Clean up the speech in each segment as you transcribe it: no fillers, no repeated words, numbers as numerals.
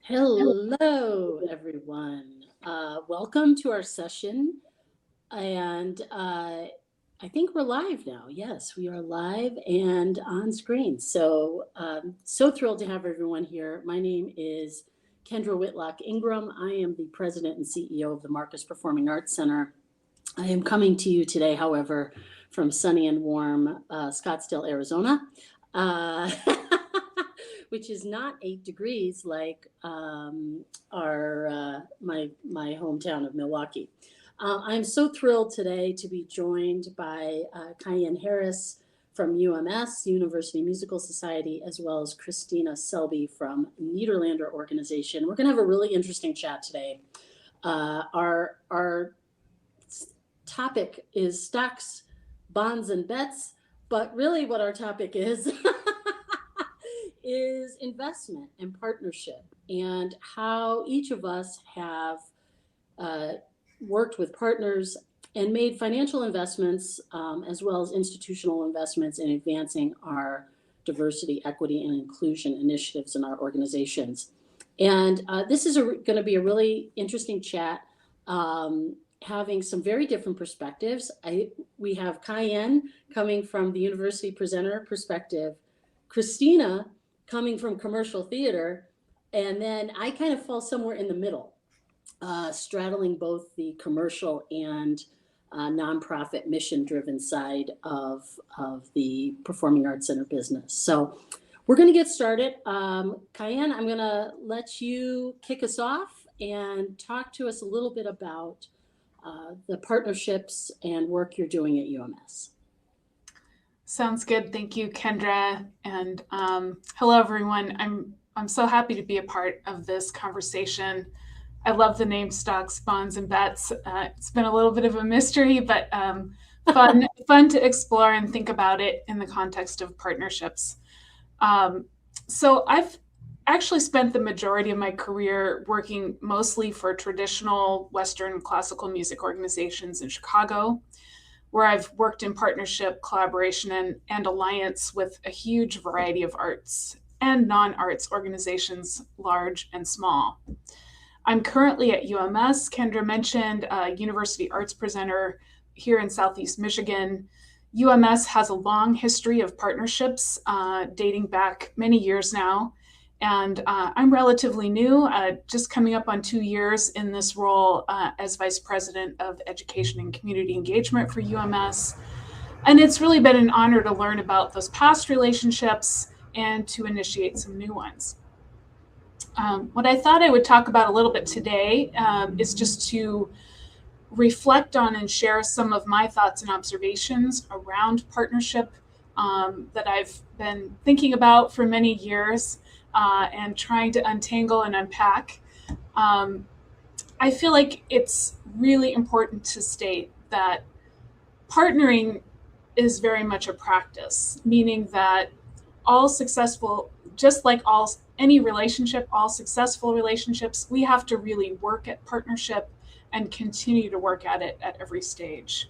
Hello, everyone. Welcome to our session. And I think we're live now. Yes, we are live and on screen. So thrilled to have everyone here. My name is Kendra Whitlock Ingram. I am the president and CEO of the Marcus Performing Arts Center. I am coming to you today, however, from sunny and warm Scottsdale, Arizona. Uh, which is not 8 degrees like my hometown of Milwaukee. I'm so thrilled today to be joined by Cayenne Harris from UMS, University Musical Society, as well as Christina Selby from Nederlander organization. We're going to have a really interesting chat today. Our topic is stocks, bonds, and bets, but really what our topic is is investment and partnership, and how each of us have worked with partners and made financial investments as well as institutional investments in advancing our diversity, equity, and inclusion initiatives in our organizations. And this is going to be a really interesting chat, having some very different perspectives. We have Cayenne coming from the university presenter perspective, Christina coming from commercial theater, and then I kind of fall somewhere in the middle, straddling both the commercial and nonprofit mission-driven side of the Performing Arts Center business. So we're going to get started. Cayenne, I'm going to let you kick us off and talk to us a little bit about the partnerships and work you're doing at UMS. Sounds good. Thank you, Kendra. And hello, everyone. I'm so happy to be a part of this conversation. I love the name Stocks, Bonds, and Bets. It's been a little bit of a mystery, but fun to explore and think about it in the context of partnerships. So I've actually spent the majority of my career working mostly for traditional Western classical music organizations in Chicago, where I've worked in partnership, collaboration, and alliance with a huge variety of arts and non-arts organizations, large and small. I'm currently at UMS. Kendra mentioned a university arts presenter here in Southeast Michigan. UMS has a long history of partnerships dating back many years now. And I'm relatively new, just coming up on 2 years in this role as Vice President of Education and Community Engagement for UMS. And it's really been an honor to learn about those past relationships and to initiate some new ones. What I thought I would talk about a little bit today is just to reflect on and share some of my thoughts and observations around partnership that I've been thinking about for many years. And trying to untangle and unpack. I feel like it's really important to state that partnering is very much a practice, meaning that all successful, just like any relationship, all successful relationships, we have to really work at partnership and continue to work at it at every stage.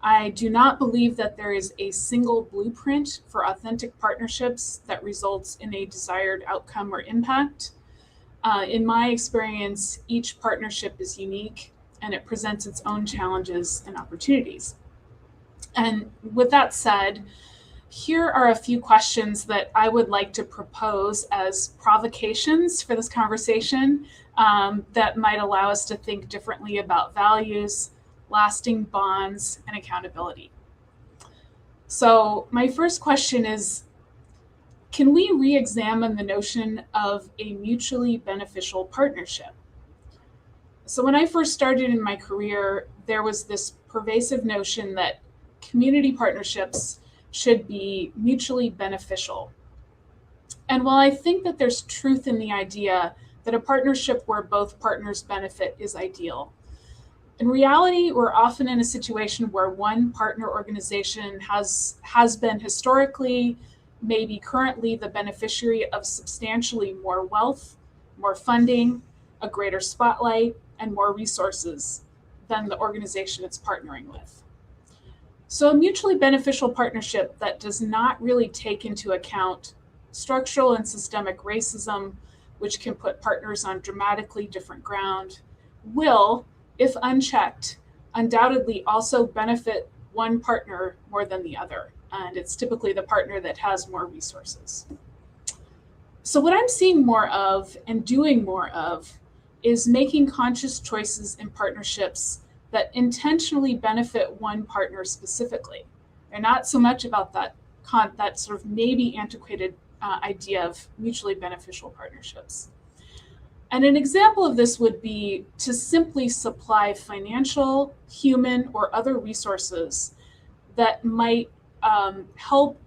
I do not believe that there is a single blueprint for authentic partnerships that results in a desired outcome or impact. In my experience, each partnership is unique and it presents its own challenges and opportunities. And with that said, here are a few questions that I would like to propose as provocations for this conversation that might allow us to think differently about values, lasting bonds, and accountability. So my first question is, can we re-examine the notion of a mutually beneficial partnership? So when I first started in my career, there was this pervasive notion that community partnerships should be mutually beneficial. And while I think that there's truth in the idea that a partnership where both partners benefit is ideal, in reality, we're often in a situation where one partner organization has been historically, maybe currently, the beneficiary of substantially more wealth, more funding, a greater spotlight, and more resources than the organization it's partnering with. So a mutually beneficial partnership that does not really take into account structural and systemic racism, which can put partners on dramatically different ground, will, if unchecked, undoubtedly also benefit one partner more than the other. And it's typically the partner that has more resources. So what I'm seeing more of and doing more of is making conscious choices in partnerships that intentionally benefit one partner specifically. They're not so much about that sort of maybe antiquated idea of mutually beneficial partnerships. And an example of this would be to simply supply financial, human, or other resources that might help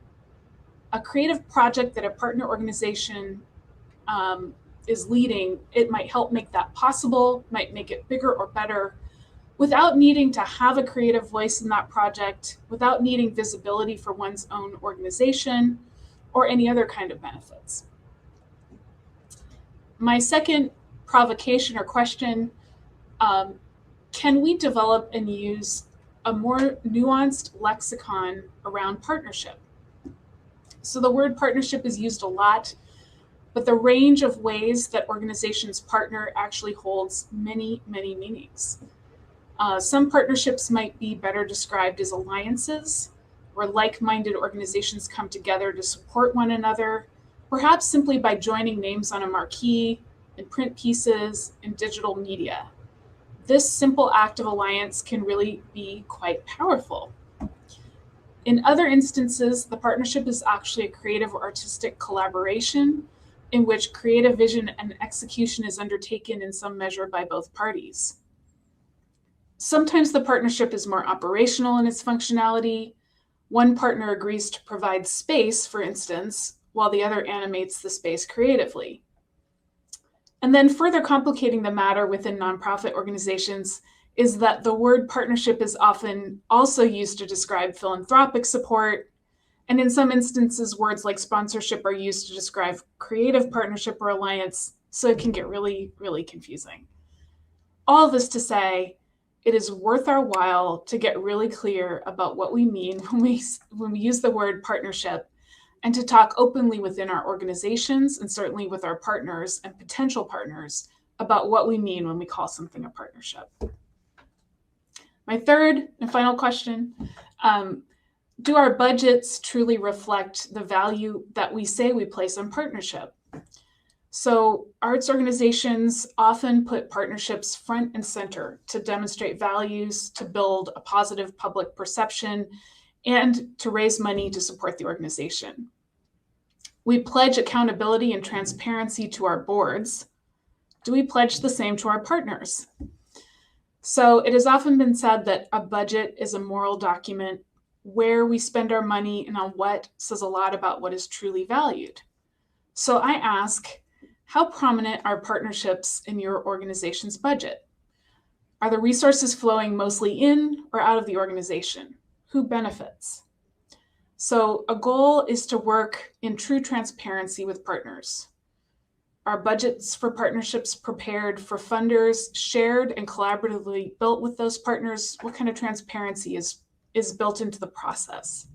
a creative project that a partner organization is leading. It might help make that possible, might make it bigger or better, without needing to have a creative voice in that project, without needing visibility for one's own organization, or any other kind of benefits. My second provocation or question, can we develop and use a more nuanced lexicon around partnership? So the word partnership is used a lot, but the range of ways that organizations partner actually holds many, many meanings. Some partnerships might be better described as alliances, where like-minded organizations come together to support one another, perhaps simply by joining names on a marquee, in print pieces, in digital media. This simple act of alliance can really be quite powerful. In other instances, the partnership is actually a creative or artistic collaboration in which creative vision and execution is undertaken in some measure by both parties. Sometimes the partnership is more operational in its functionality. One partner agrees to provide space, for instance, while the other animates the space creatively. And then further complicating the matter within nonprofit organizations is that the word partnership is often also used to describe philanthropic support. And in some instances, words like sponsorship are used to describe creative partnership or alliance, so it can get really, really confusing. All this to say, it is worth our while to get really clear about what we mean when we use the word partnership, and to talk openly within our organizations and certainly with our partners and potential partners about what we mean when we call something a partnership. My third and final question, do our budgets truly reflect the value that we say we place on partnership? So arts organizations often put partnerships front and center to demonstrate values, to build a positive public perception, and to raise money to support the organization. We pledge accountability and transparency to our boards. Do we pledge the same to our partners? So it has often been said that a budget is a moral document. Where we spend our money and on what says a lot about what is truly valued. So I ask, how prominent are partnerships in your organization's budget? Are the resources flowing mostly in or out of the organization? Who benefits? So a goal is to work in true transparency with partners. Are budgets for partnerships prepared for funders, shared and collaboratively built with those partners? What kind of transparency is built into the process?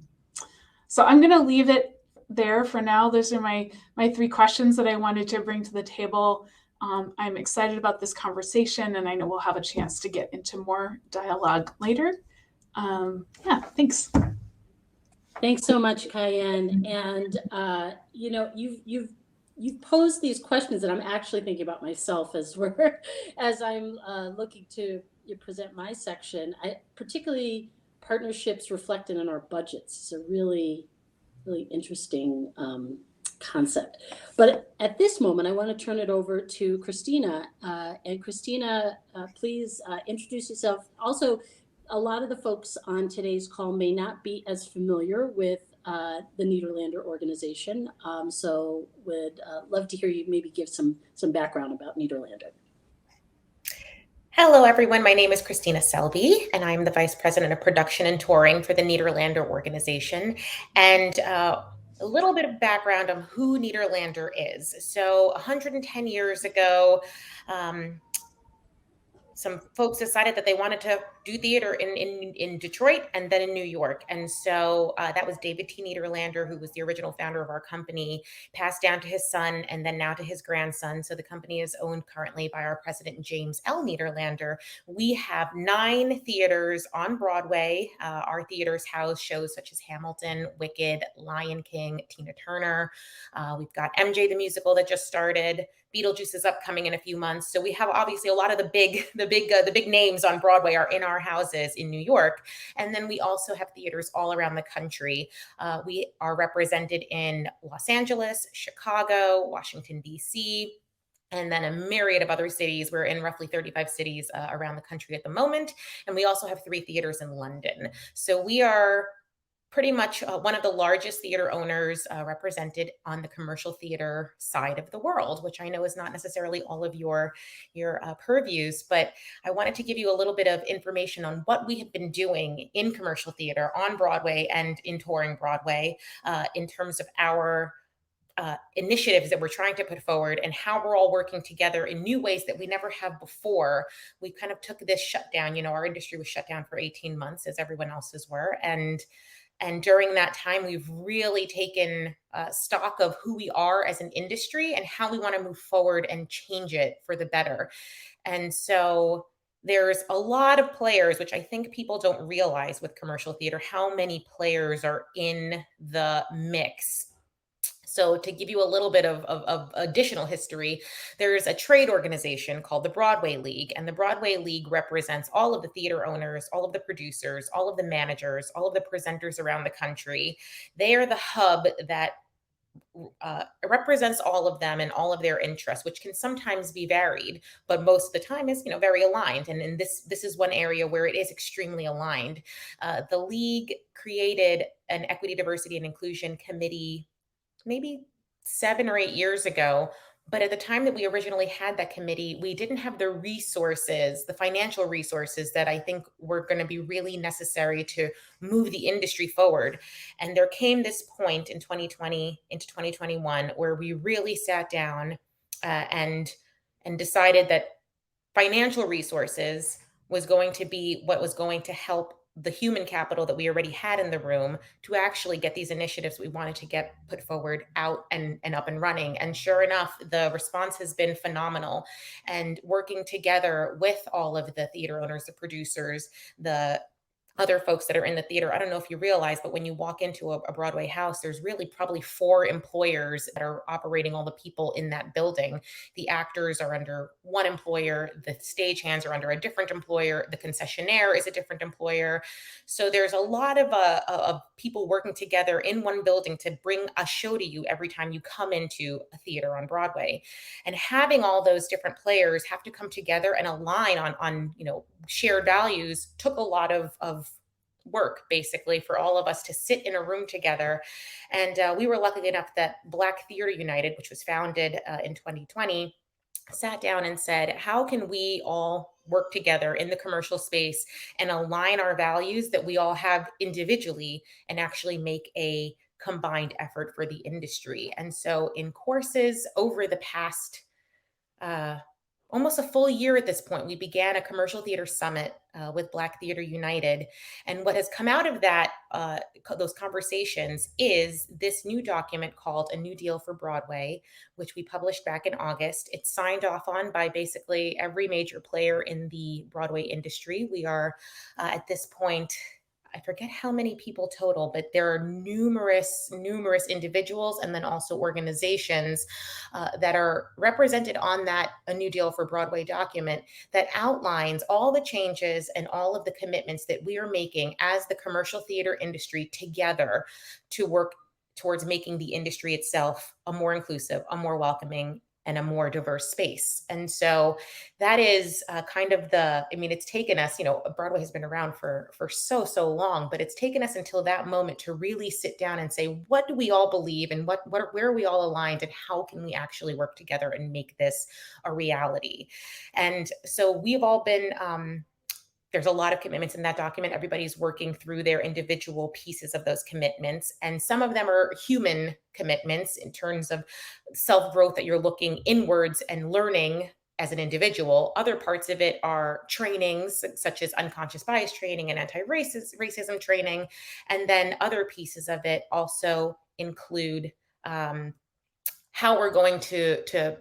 So I'm going to leave it there for now. Those are my three questions that I wanted to bring to the table. I'm excited about this conversation, and I know we'll have a chance to get into more dialogue later. Thanks. Thanks so much, Cayenne. And you've posed these questions that I'm actually thinking about myself as I'm looking to present my section. Particularly partnerships reflected in our budgets. It's a really, really interesting concept. But at this moment, I want to turn it over to Christina. And Christina, please introduce yourself. Also, a lot of the folks on today's call may not be as familiar with the Nederlander organization. So would love to hear you maybe give some background about Nederlander. Hello, everyone. My name is Christina Selby, and I'm the Vice President of Production and Touring for the Nederlander organization. And a little bit of background on who Nederlander is. So 110 years ago, some folks decided that they wanted to do theater in Detroit and then in New York. And so that was David T. Nederlander, who was the original founder of our company, passed down to his son and then now to his grandson. So the company is owned currently by our president, James L. Nederlander. We have 9 theaters on Broadway. Our theaters house shows such as Hamilton, Wicked, Lion King, Tina Turner. We've got MJ the musical that just started. Beetlejuice is upcoming in a few months. So we have obviously a lot of the big names on Broadway are in our houses in New York. And then we also have theaters all around the country. We are represented in Los Angeles, Chicago, Washington, D.C., and then a myriad of other cities. We're in roughly 35 cities around the country at the moment. And we also have 3 theaters in London. So we are pretty much one of the largest theater owners represented on the commercial theater side of the world, which I know is not necessarily all of your purviews, but I wanted to give you a little bit of information on what we have been doing in commercial theater on Broadway and in touring Broadway in terms of our initiatives that we're trying to put forward and how we're all working together in new ways that we never have before. We kind of took this shutdown, our industry was shut down for 18 months as everyone else's were. And during that time, we've really taken stock of who we are as an industry and how we want to move forward and change it for the better. And so there's a lot of players, which I think people don't realize with commercial theater, how many players are in the mix. So to give you a little bit of additional history, there's a trade organization called the Broadway League, and the Broadway League represents all of the theater owners, all of the producers, all of the managers, all of the presenters around the country. They are the hub that represents all of them and all of their interests, which can sometimes be varied, but most of the time is, very aligned. And this is one area where it is extremely aligned. The league created an equity, diversity, and inclusion committee maybe 7 or 8 years ago. But at the time that we originally had that committee, we didn't have the resources, the financial resources that I think were going to be really necessary to move the industry forward. And there came this point in 2020 into 2021 where we really sat down and decided that financial resources was going to be what was going to help the human capital that we already had in the room to actually get these initiatives we wanted to get put forward out and up and running. And sure enough, the response has been phenomenal. And working together with all of the theater owners, the producers, the other folks that are in the theater. I don't know if you realize, but when you walk into a Broadway house, there's really probably 4 employers that are operating all the people in that building. The actors are under one employer, the stagehands are under a different employer, the concessionaire is a different employer. So there's a lot of people working together in one building to bring a show to you every time you come into a theater on Broadway. And having all those different players have to come together and align on shared values took a lot of work, basically, for all of us to sit in a room together. And we were lucky enough that Black Theater United, which was founded in 2020, sat down and said, how can we all work together in the commercial space and align our values that we all have individually and actually make a combined effort for the industry? And so in courses over the past almost a full year at this point, we began a commercial theater summit with Black Theater United. And what has come out of that, those conversations, is this new document called A New Deal for Broadway, which we published back in August. It's signed off on by basically every major player in the Broadway industry. We are at this point, I forget how many people total, but there are numerous individuals and then also organizations that are represented on that A New Deal for Broadway document that outlines all the changes and all of the commitments that we are making as the commercial theater industry together to work towards making the industry itself a more inclusive, a more welcoming, and a more diverse space. And so that is kind of it's taken us, Broadway has been around for so long, but it's taken us until that moment to really sit down and say, what do we all believe and where are we all aligned and how can we actually work together and make this a reality? And so we've all been, there's a lot of commitments in that document. Everybody's working through their individual pieces of those commitments. And some of them are human commitments in terms of self-growth, that you're looking inwards and learning as an individual. Other parts of it are trainings such as unconscious bias training and anti-racism training. And then other pieces of it also include how we're going to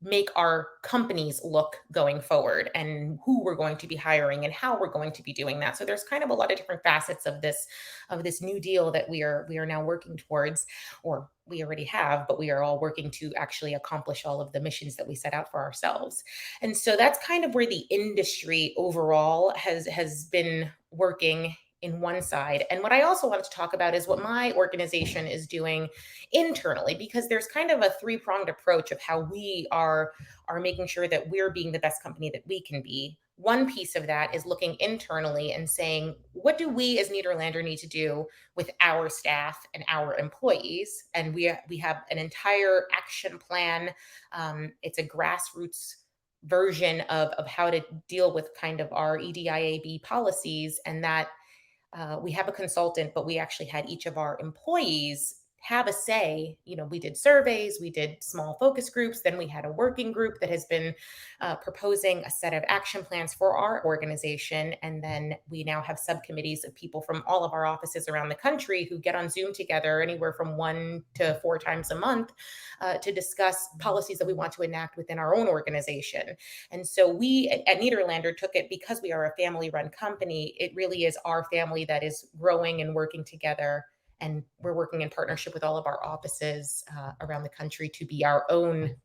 make our companies look going forward, and who we're going to be hiring and how we're going to be doing that. So there's kind of a lot of different facets of this new deal that we are now working towards, or we already have, but we are all working to actually accomplish all of the missions that we set out for ourselves. And so that's kind of where the industry overall has been working in one side. And what I also wanted to talk about is what my organization is doing internally, because there's kind of a three-pronged approach of how we are making sure that we're being the best company that we can be. One piece of that is looking internally and saying, what do we as Nederlander need to do with our staff and our employees? And we have an entire action plan. It's a grassroots version of how to deal with kind of our EDIAB policies, and that we have a consultant, but we actually had each of our employees have a say. We did surveys, we did small focus groups, then we had a working group that has been proposing a set of action plans for our organization. And then we now have subcommittees of people from all of our offices around the country who get on Zoom together anywhere from 1 to 4 times a month to discuss policies that we want to enact within our own organization. And so we at Nederlander took it, because we are a family-run company, it really is our family that is growing and working together. And we're working in partnership with all of our offices around the country to be our own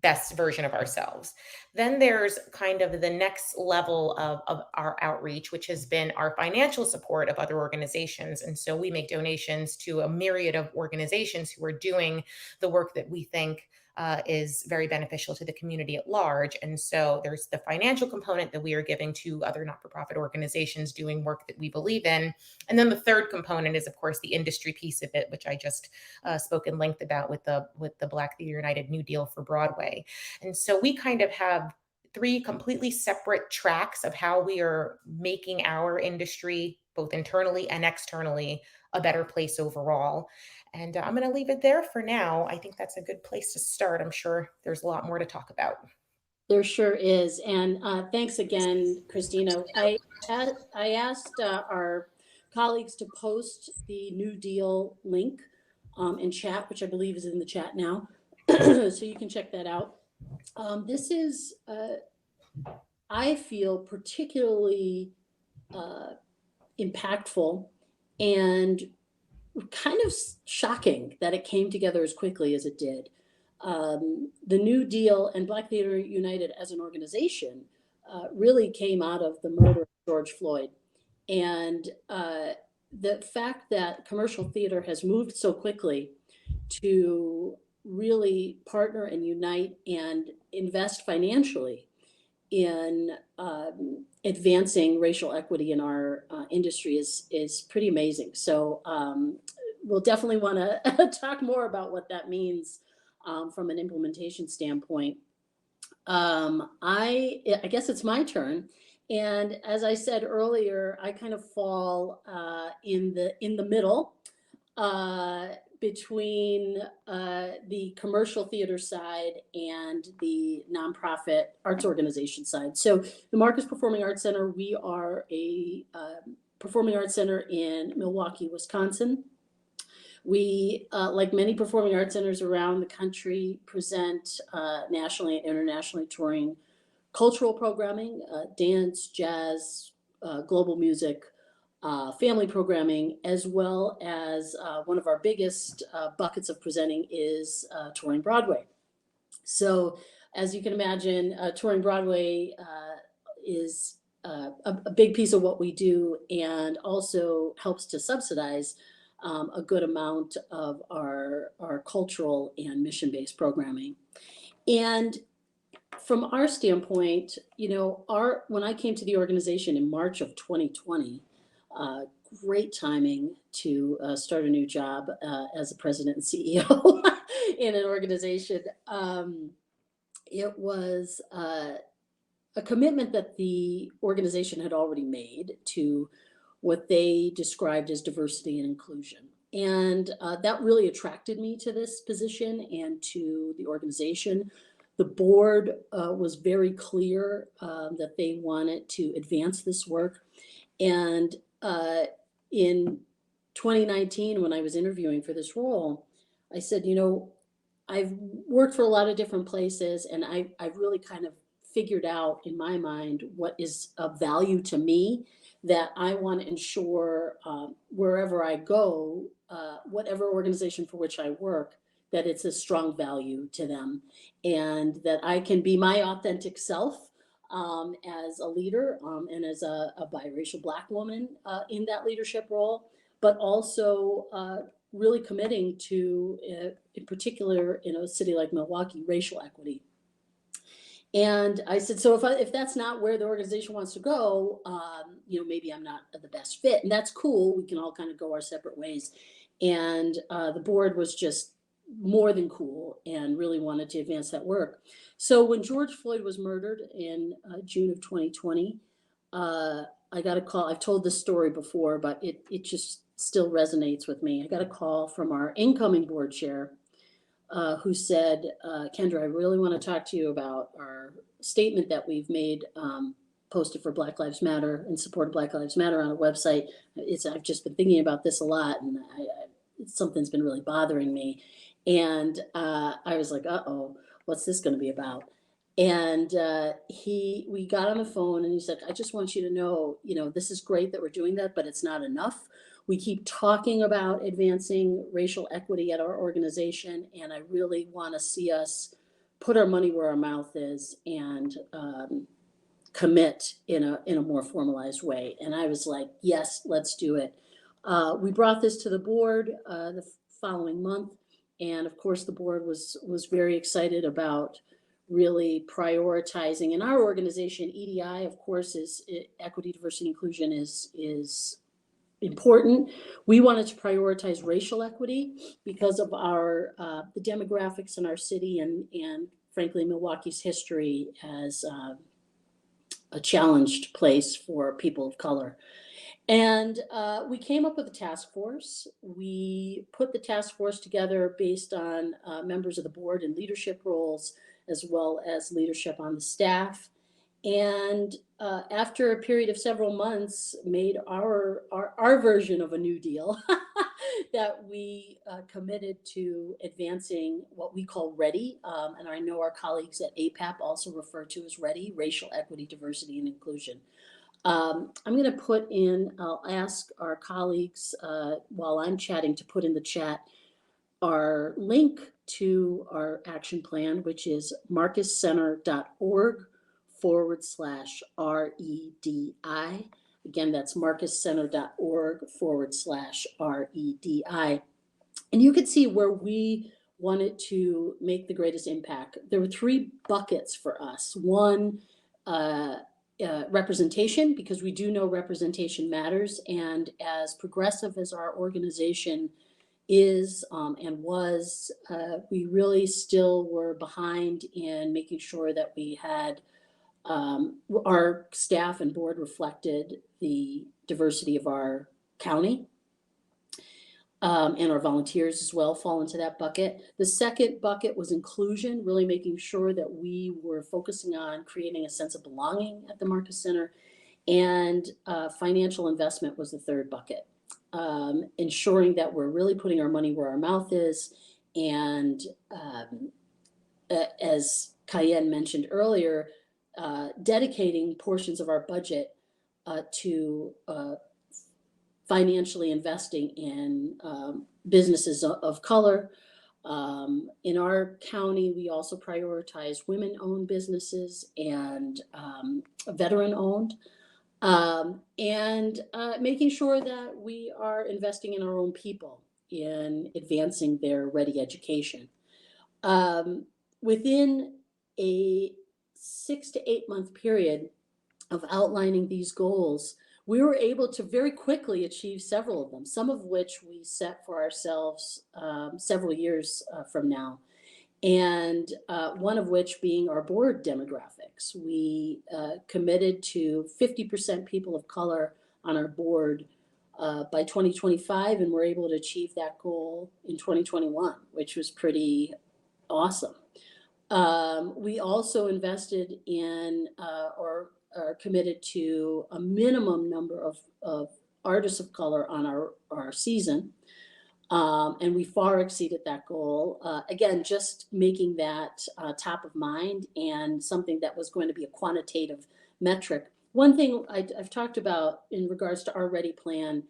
best version of ourselves. Then there's kind of the next level of our outreach, which has been our financial support of other organizations. And so we make donations to a myriad of organizations who are doing the work that we think is very beneficial to the community at large. And so there's the financial component that we are giving to other not-for-profit organizations doing work that we believe in. And then the third component is, of course, the industry piece of it, which I just spoke in length about with the Black Theater United New Deal for Broadway. And so we kind of have 3 completely separate tracks of how we are making our industry, both internally and externally, a better place overall. And I'm going to leave it there for now. I think that's a good place to start. I'm sure there's a lot more to talk about. There sure is. And thanks again, Christina. I asked our colleagues to post the New Deal link in chat, which I believe is in the chat now. So you can check that out. This is, I feel, particularly impactful and kind of shocking that it came together as quickly as it did. The New Deal and Black Theater United as an organization really came out of the murder of George Floyd. And the fact that commercial theater has moved so quickly to really partner and unite and invest financially in advancing racial equity in our industry is pretty amazing. So we'll definitely want to talk more about what that means from an implementation standpoint. I guess it's my turn. And as I said earlier, I kind of fall in the middle between the commercial theater side and the nonprofit arts organization side. So the Marcus Performing Arts Center, we are a performing arts center in Milwaukee, Wisconsin. We, like many performing arts centers around the country, present nationally and internationally touring cultural programming, dance, jazz, global music, family programming, as well as one of our biggest buckets of presenting is touring Broadway. So as you can imagine, touring Broadway is a big piece of what we do, and also helps to subsidize a good amount of our cultural and mission-based programming. And from our standpoint, when I came to the organization in March of 2020, great timing to start a new job as a president and CEO in an organization. It was a commitment that the organization had already made to what they described as diversity and inclusion. And that really attracted me to this position and to the organization. The board was very clear that they wanted to advance this work. And in 2019, when I was interviewing for this role, I said, I've worked for a lot of different places, and I've really kind of figured out in my mind what is of value to me that I want to ensure wherever I go, whatever organization for which I work, that it's a strong value to them, and that I can be my authentic self as a leader and as a biracial Black woman in that leadership role, but also really committing to, in particular, in a city like Milwaukee, racial equity. And I said, so if that's not where the organization wants to go, maybe I'm not the best fit, and that's cool. We can all kind of go our separate ways. And the board was just more than cool and really wanted to advance that work. So when George Floyd was murdered in June of 2020, I got a call. I've told this story before, but it just still resonates with me. I got a call from our incoming board chair, who said, Kendra, I really want to talk to you about our statement that we've made, posted for Black Lives Matter, in support of Black Lives Matter on our website. I've just been thinking about this a lot, and something's been really bothering me. And I was like, uh-oh, what's this going to be about? And we got on the phone, and he said, I just want you to know, this is great that we're doing that, but it's not enough. We keep talking about advancing racial equity at our organization, and I really want to see us put our money where our mouth is and commit in a more formalized way. And I was like, yes, let's do it. We brought this to the board the following month, and of course the board was very excited about really prioritizing. In our organization, EDI, of course, is equity, diversity, inclusion is important. We wanted to prioritize racial equity because of the demographics in our city and frankly Milwaukee's history as a challenged place for people of color. And we came up with a task force. We put the task force together based on members of the board in leadership roles, as well as leadership on the staff. And after a period of several months, made our version of a New Deal that we committed to advancing what we call READY. And I know our colleagues at APAP also refer to as READY, Racial Equity, Diversity, and Inclusion. I'm going to I'll ask our colleagues while I'm chatting to put in the chat our link to our action plan, which is marcuscenter.org/REDI. Again, that's marcuscenter.org/REDI. And you can see where we wanted to make the greatest impact. There were 3 buckets for us. One, representation, because we do know representation matters. And as progressive as our organization is and was, we really still were behind in making sure that we had our staff and board reflected the diversity of our county. And our volunteers as well fall into that bucket. The second bucket was inclusion, really making sure that we were focusing on creating a sense of belonging at the Marcus Center. And financial investment was the third bucket. Ensuring that we're really putting our money where our mouth is. And as Cayenne mentioned earlier, dedicating portions of our budget to financially investing in businesses of color. In our county, we also prioritize women-owned businesses and veteran-owned. And making sure that we are investing in our own people in advancing their ready education. Within a 6 to 8 month period of outlining these goals, we were able to very quickly achieve several of them, some of which we set for ourselves several years from now. And one of which being our board demographics. We committed to 50% people of color on our board by 2025, and we're able to achieve that goal in 2021, which was pretty awesome. We also invested in or are committed to a minimum number of artists of color on our season. And we far exceeded that goal. Again, just making that top of mind and something that was going to be a quantitative metric. One thing I've talked about in regards to our Ready plan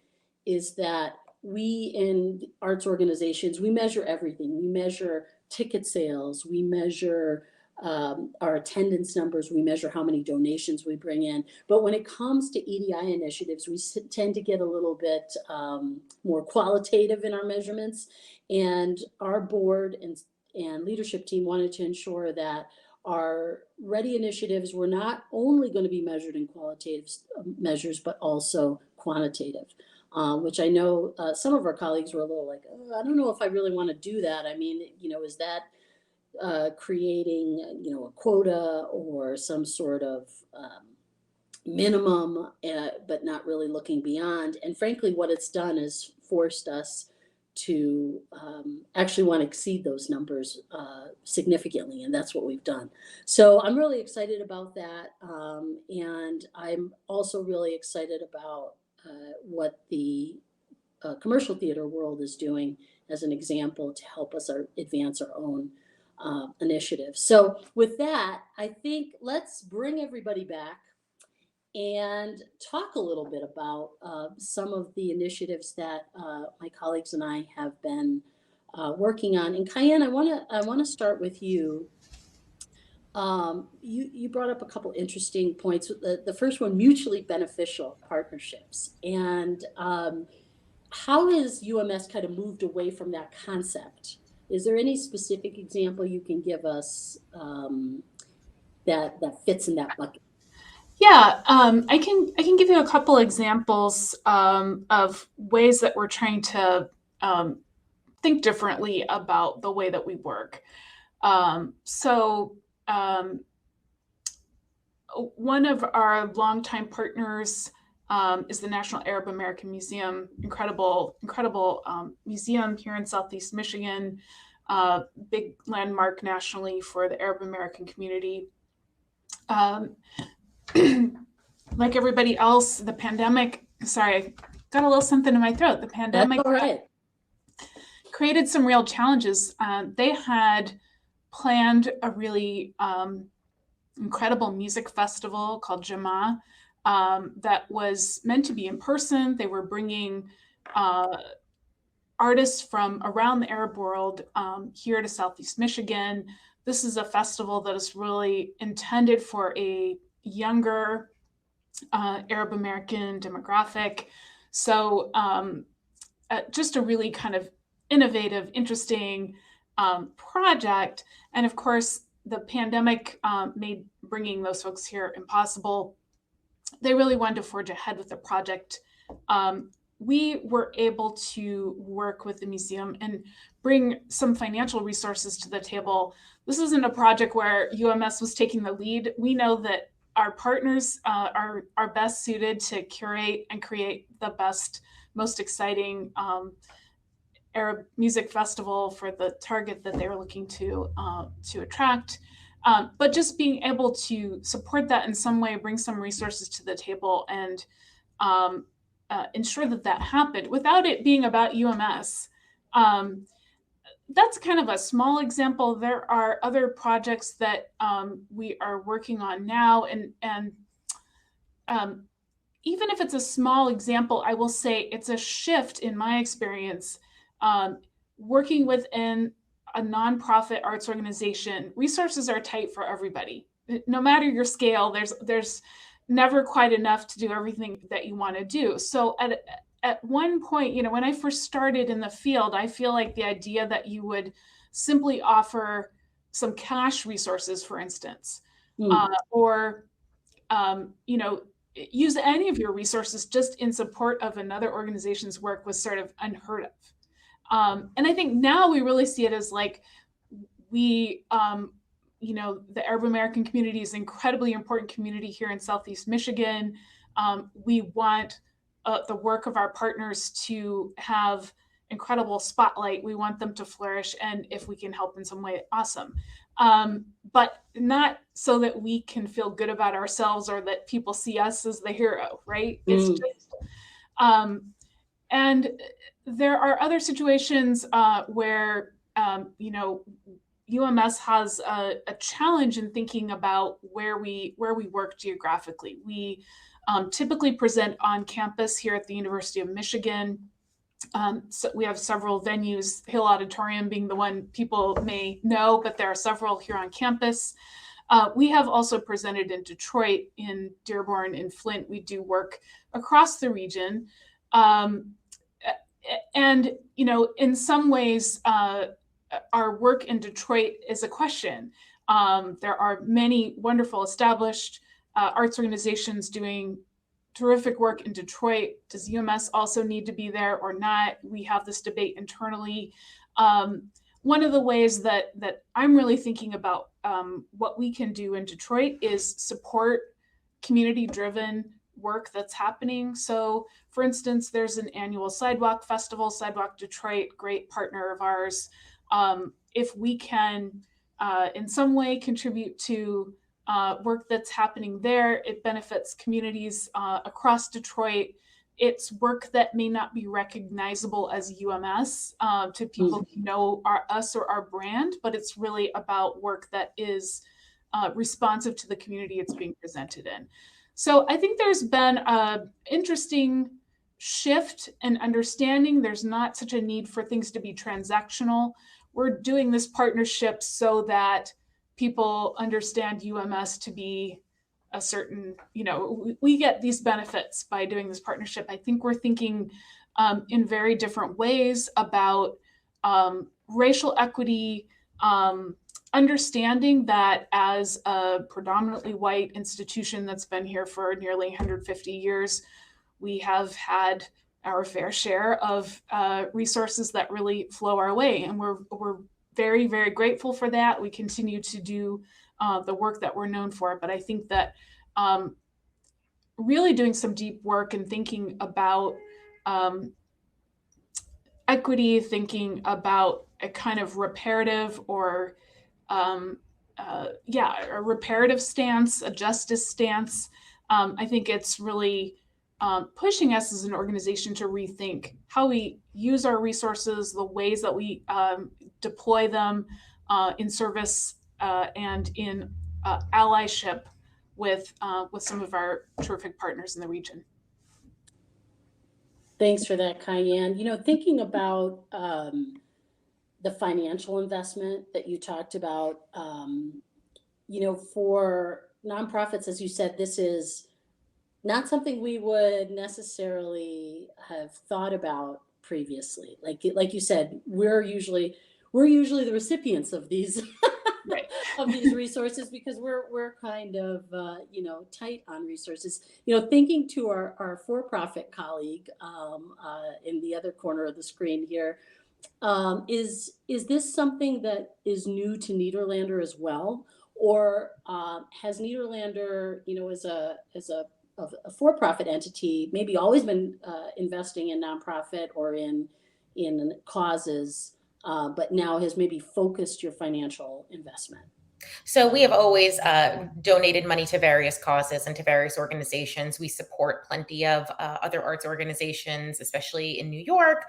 is that we in arts organizations, we measure everything. We measure ticket sales, we measure our attendance numbers, we measure how many donations we bring in. But when it comes to EDI initiatives, we tend to get a little bit more qualitative in our measurements. And our board and leadership team wanted to ensure that our Ready initiatives were not only going to be measured in qualitative measures, but also quantitative. Which I know some of our colleagues were a little like, oh, I don't know if I really want to do that. I mean, is that creating, a quota or some sort of minimum, but not really looking beyond. And frankly, what it's done is forced us to actually want to exceed those numbers significantly, and that's what we've done. So I'm really excited about that, and I'm also really excited about what the commercial theater world is doing as an example to help us advance our own initiatives. So with that, I think let's bring everybody back and talk a little bit about some of the initiatives that my colleagues and I have been working on. And Cayenne, I want to start with you. You brought up a couple interesting points. The first one, mutually beneficial partnerships, and how has UMS kind of moved away from that concept? Is there any specific example you can give us that fits in that bucket? Yeah, I can give you a couple examples of ways that we're trying to think differently about the way that we work. One of our longtime partners is the National Arab American Museum, incredible museum here in Southeast Michigan, big landmark nationally for the Arab American community. Like everybody else, the pandemic, sorry, I got a little something in my throat. The pandemic That's all right. Created some real challenges. They had planned a really incredible music festival called Jama that was meant to be in person. They were bringing artists from around the Arab world here to Southeast Michigan. This is a festival that is really intended for a younger Arab American demographic. So just a really kind of innovative, interesting project. And of course, the pandemic made bringing those folks here impossible. They really wanted to forge ahead with the project. We were able to work with the museum and bring some financial resources to the table. This isn't a project where UMS was taking the lead. We know that our partners are best suited to curate and create the best, most exciting Arab music festival for the target that they were looking to attract. But just being able to support that in some way, bring some resources to the table, and ensure that happened without it being about UMS. That's kind of a small example. There are other projects that we are working on now, and even if it's a small example, I will say it's a shift in my experience. Working within a nonprofit arts organization, resources are tight for everybody. No matter your scale, there's never quite enough to do everything that you want to do. So at one point, when I first started in the field, I feel like the idea that you would simply offer some cash resources, for instance, or use any of your resources just in support of another organization's work was sort of unheard of. And I think now we really see it as like the Arab American community is an incredibly important community here in Southeast Michigan. We want the work of our partners to have incredible spotlight. We want them to flourish. And if we can help in some way, awesome. but not so that we can feel good about ourselves or that people see us as the hero, right? It's just, and there are other situations where, UMS has a challenge in thinking about where we work geographically. We typically present on campus here at the University of Michigan. So we have several venues, Hill Auditorium being the one people may know, but there are several here on campus. We have also presented in Detroit, in Dearborn, in Flint. We do work across the region. And, in some ways, our work in Detroit is a question. There are many wonderful established arts organizations doing terrific work in Detroit. Does UMS also need to be there or not? We have this debate internally. One of the ways that I'm really thinking about what we can do in Detroit is support community-driven work that's happening. So, for instance, there's an annual sidewalk festival, Sidewalk Detroit, great partner of ours. If we can in some way contribute to work that's happening there, it benefits communities across Detroit. It's work that may not be recognizable as UMS to people who know us or our brand, but it's really about work that is responsive to the community it's being presented in. So I think there's been an interesting shift in understanding there's not such a need for things to be transactional. We're doing this partnership so that people understand UMS to be a certain, we get these benefits by doing this partnership. I think we're thinking in very different ways about racial equity, understanding that as a predominantly white institution that's been here for nearly 150 years, we have had our fair share of resources that really flow our way. And we're very, very grateful for that. We continue to do the work that we're known for. But I think that really doing some deep work and thinking about equity, thinking about a kind of reparative or a reparative stance, a justice stance. I think it's really pushing us as an organization to rethink how we use our resources, the ways that we deploy them in service and in allyship with some of our terrific partners in the region. Thanks for that, Cayenne. Thinking about the financial investment that you talked about, for nonprofits, as you said, this is not something we would necessarily have thought about previously. Like you said, we're usually the recipients of these Right. of these resources because we're kind of tight on resources. Thinking to our for-profit colleague in the other corner of the screen here, is this something that is new to Nederlander as well, or has Nederlander, as a for-profit entity, maybe always been investing in nonprofit or in causes, but now has maybe focused your financial investment? So we have always donated money to various causes and to various organizations. We support plenty of other arts organizations, especially in New York.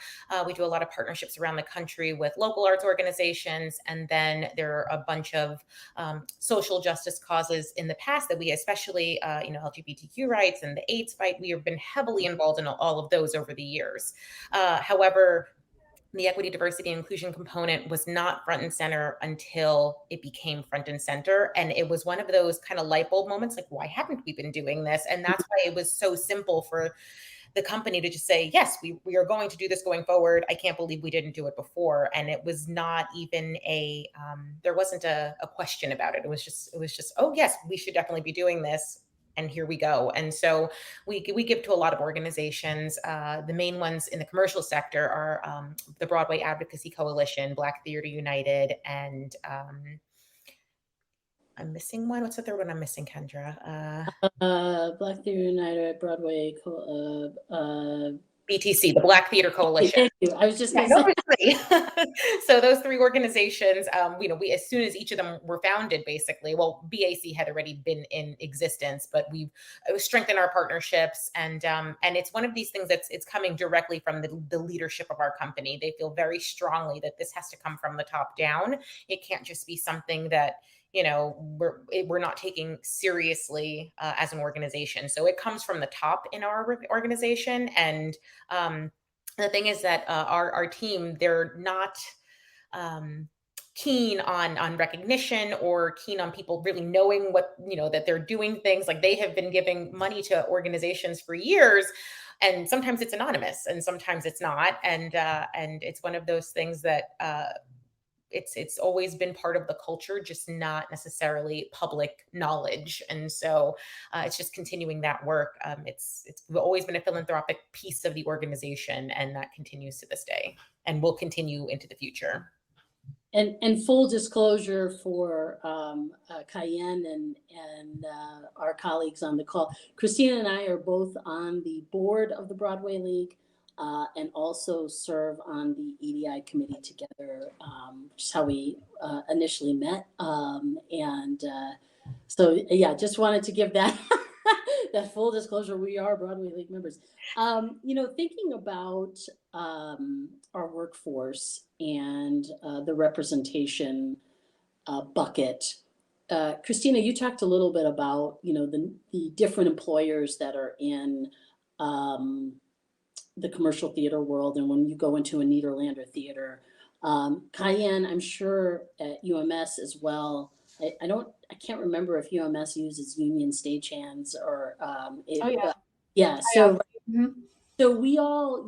We do a lot of partnerships around the country with local arts organizations. And then there are a bunch of social justice causes in the past that we, especially, LGBTQ rights and the AIDS fight, we have been heavily involved in all of those over the years. However, the equity, diversity, and inclusion component was not front and center until it became front and center. And it was one of those kind of light bulb moments, like, why haven't we been doing this? And that's why it was so simple for the company to just say, yes, we are going to do this going forward. I can't believe we didn't do it before. And it was not even there wasn't a question about it. It was just, oh yes, we should definitely be doing this. And here we go. And so we give to a lot of organizations. The main ones in the commercial sector are the Broadway Advocacy Coalition, Black Theater United, and I'm missing one. What's the third one I'm missing, Kendra? Black Theater United, Broadway, BTC, the Black Theater Coalition. Thank you. I was just Yeah, going to no, say. it's great. So those three organizations, we as soon as each of them were founded, basically, well, BAC had already been in existence, but we've strengthened our partnerships, and it's one of these things it's coming directly from the leadership of our company. They feel very strongly that this has to come from the top down. It can't just be something that we're not taking seriously as an organization. So it comes from the top in our organization, and the thing is that our team, they're not keen on recognition or keen on people really knowing what, that they're doing things. Like, they have been giving money to organizations for years, and sometimes it's anonymous and sometimes it's not. And it's one of those things that it's always been part of the culture, just not necessarily public knowledge. And so it's just continuing that work. It's always been a philanthropic piece of the organization, and that continues to this day and will continue into the future. And full disclosure for Cayenne and our colleagues on the call, Christina and I are both on the board of the Broadway League, and also serve on the EDI committee together, which is how we initially met. So yeah, just wanted to give that that full disclosure. We are Broadway League members. Thinking about our workforce and the representation bucket. Christina, you talked a little bit about the different employers that are in the commercial theater world, and when you go into a Nederlander theater, Cayenne, I'm sure at UMS as well. I can't remember if UMS uses union stagehands or yeah. So so we all,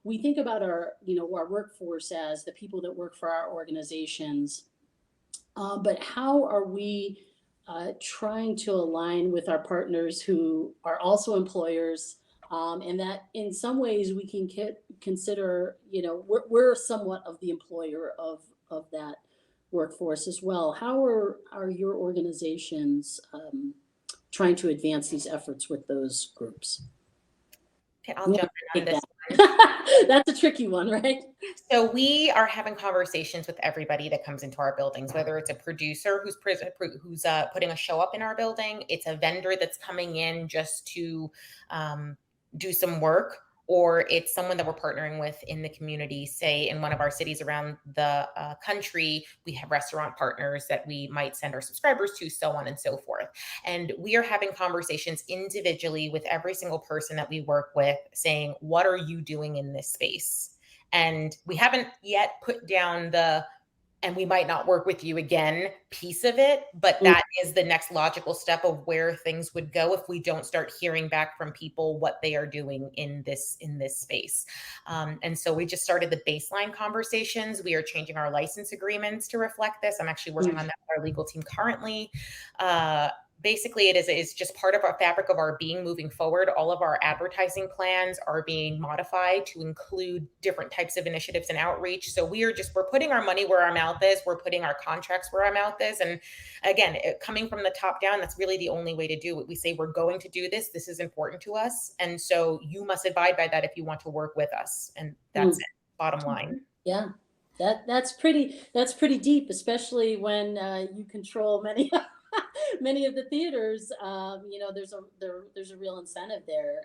we think about our workforce as the people that work for our organizations, but how are we trying to align with our partners who are also employers? And that in some ways we can consider, we're somewhat of the employer of that workforce as well. How are your organizations trying to advance these efforts with those groups? Okay, I'll jump in on this one. That's a tricky one, right? So we are having conversations with everybody that comes into our buildings, whether it's a producer who's putting a show up in our building, it's a vendor that's coming in just to do some work, or it's someone that we're partnering with in the community. Say in one of our cities around the country, we have restaurant partners that we might send our subscribers to, so on and so forth. And we are having conversations individually with every single person that we work with, saying, what are you doing in this space? And we haven't yet put down and we might not work with you again piece of it, but that is the next logical step of where things would go if we don't start hearing back from people what they are doing in this space. And so we just started the baseline conversations. We are changing our license agreements to reflect this. I'm actually working on that with our legal team currently. Basically, it's just part of our fabric of our being moving forward. All of our advertising plans are being modified to include different types of initiatives and outreach. So we're putting our money where our mouth is. We're putting our contracts where our mouth is. And again, coming from the top down, that's really the only way to do it. We say, we're going to do this. This is important to us. And so you must abide by that if you want to work with us. And that's it, bottom line. Yeah, that's pretty deep, especially when you control many of the theaters. There's a real incentive there.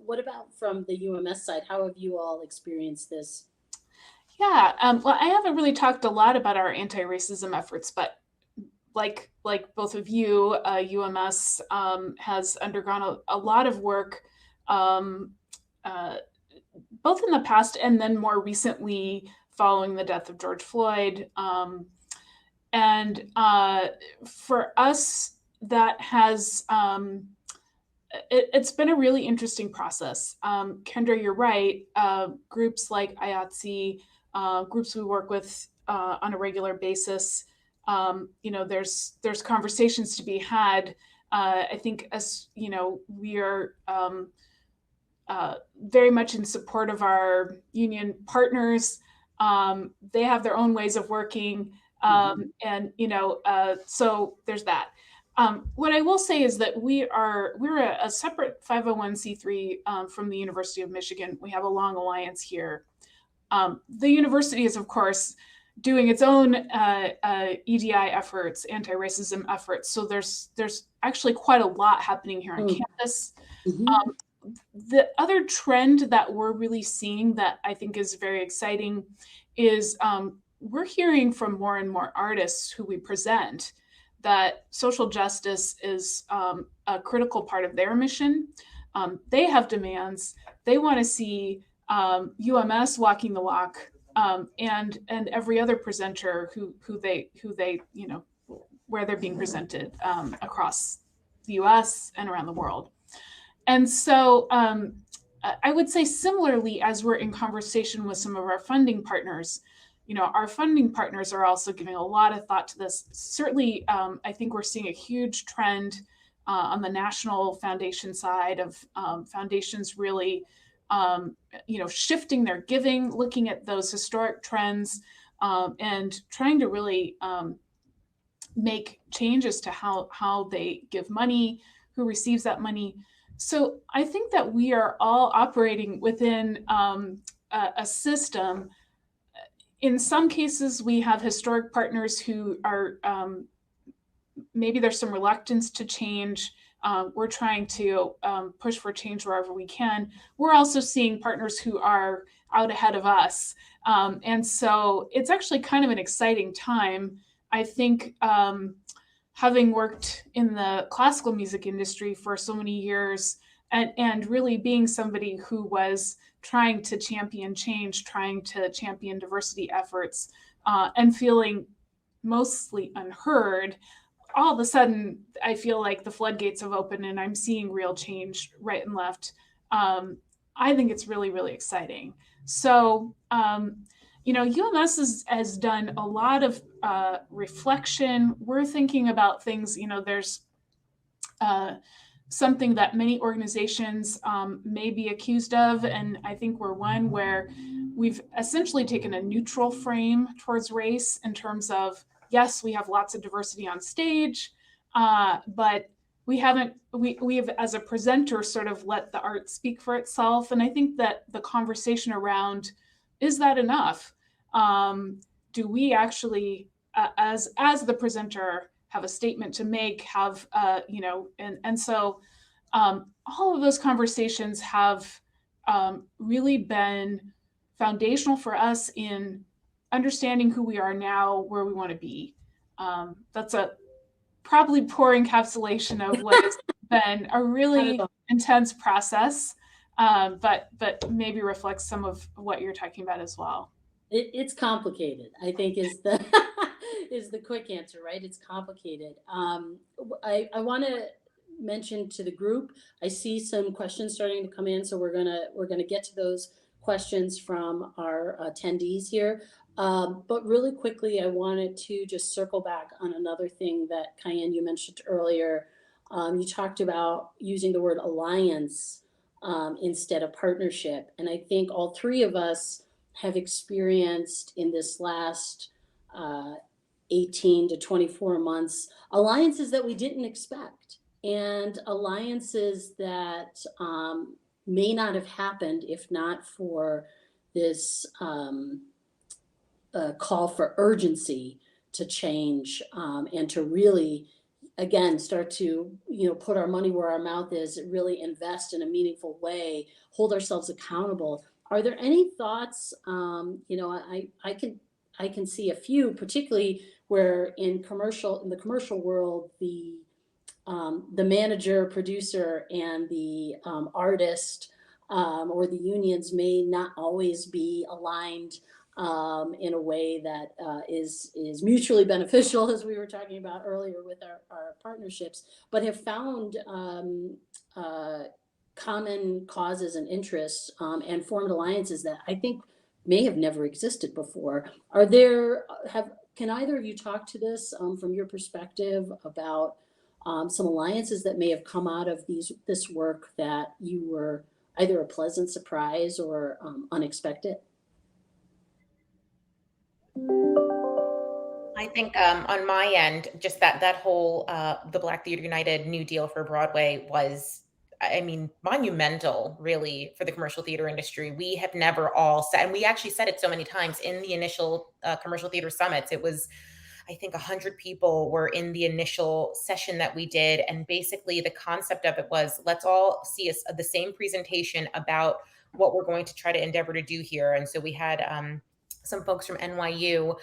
What about from the UMS side? How have you all experienced this? Yeah, well, I haven't really talked a lot about our anti-racism efforts, but like both of you, UMS has undergone a lot of work, both in the past and then more recently following the death of George Floyd. And for us, that has, it's been a really interesting process. Kendra, you're right. Groups like IATSE, groups we work with on a regular basis, there's conversations to be had. I think as, we are very much in support of our union partners. They have their own ways of working. So there's that. What I will say is that we're a separate 501c3 from the University of Michigan. We have a long alliance here. The university is, of course, doing its own EDI efforts, anti-racism efforts. So there's actually quite a lot happening here on campus. Mm-hmm. The other trend that we're really seeing that I think is very exciting is we're hearing from more and more artists who we present that social justice is a critical part of their mission. They have demands. They want to see UMS walking the walk, and every other presenter who they where they're being presented across the U.S. and around the world. And so I would say similarly, as we're in conversation with some of our funding partners, our funding partners are also giving a lot of thought to this. Certainly, I think we're seeing a huge trend on the national foundation side of foundations really, shifting their giving, looking at those historic trends, and trying to really make changes to how they give money, who receives that money. So I think that we are all operating within a system. In some cases, we have historic partners who are maybe there's some reluctance to change. We're trying to push for change wherever we can. We're also seeing partners who are out ahead of us. And so it's actually kind of an exciting time. I think having worked in the classical music industry for so many years and really being somebody who was trying to champion change, trying to champion diversity efforts, and feeling mostly unheard, all of a sudden I feel like the floodgates have opened and I'm seeing real change right and left. I think it's really, really exciting. So, UMS has done a lot of reflection. We're thinking about things, there's something that many organizations may be accused of, and I think we're one where we've essentially taken a neutral frame towards race in terms of, yes, we have lots of diversity on stage, but we have, as a presenter, sort of let the art speak for itself. And I think that the conversation around, is that enough? Do we actually, as the presenter, have a statement to make, and so all of those conversations have really been foundational for us in understanding who we are now, where we want to be. That's a probably poor encapsulation of what has been a really intense process, but maybe reflects some of what you're talking about as well. It's complicated, I think, is the is the quick answer, right? It's complicated. I want to mention to the group, I see some questions starting to come in, so we're gonna get to those questions from our attendees here. But really quickly, I wanted to just circle back on another thing that Cayenne, you mentioned earlier. You talked about using the word alliance instead of partnership, and I think all three of us have experienced in this last 18 to 24 months, alliances that we didn't expect, and alliances that may not have happened if not for this call for urgency to change, and to really, again, start to put our money where our mouth is, really invest in a meaningful way, hold ourselves accountable. Are there any thoughts? I can see a few, particularly where in the commercial world, the manager, producer, and the artist or the unions may not always be aligned in a way that is mutually beneficial, as we were talking about earlier with our partnerships, but have found common causes and interests and formed alliances that I think may have never existed before. Can either of you talk to this from your perspective about some alliances that may have come out of this work that you were either a pleasant surprise or unexpected? I think on my end, just that whole the Black Theater United New Deal for Broadway was, I mean, monumental, really, for the commercial theater industry. We have never all said, and we actually said it so many times in the initial commercial theater summits. It was, I think, 100 people were in the initial session that we did, and basically the concept of it was, let's all see the same presentation about what we're going to try to endeavor to do here. And so we had some folks from NYU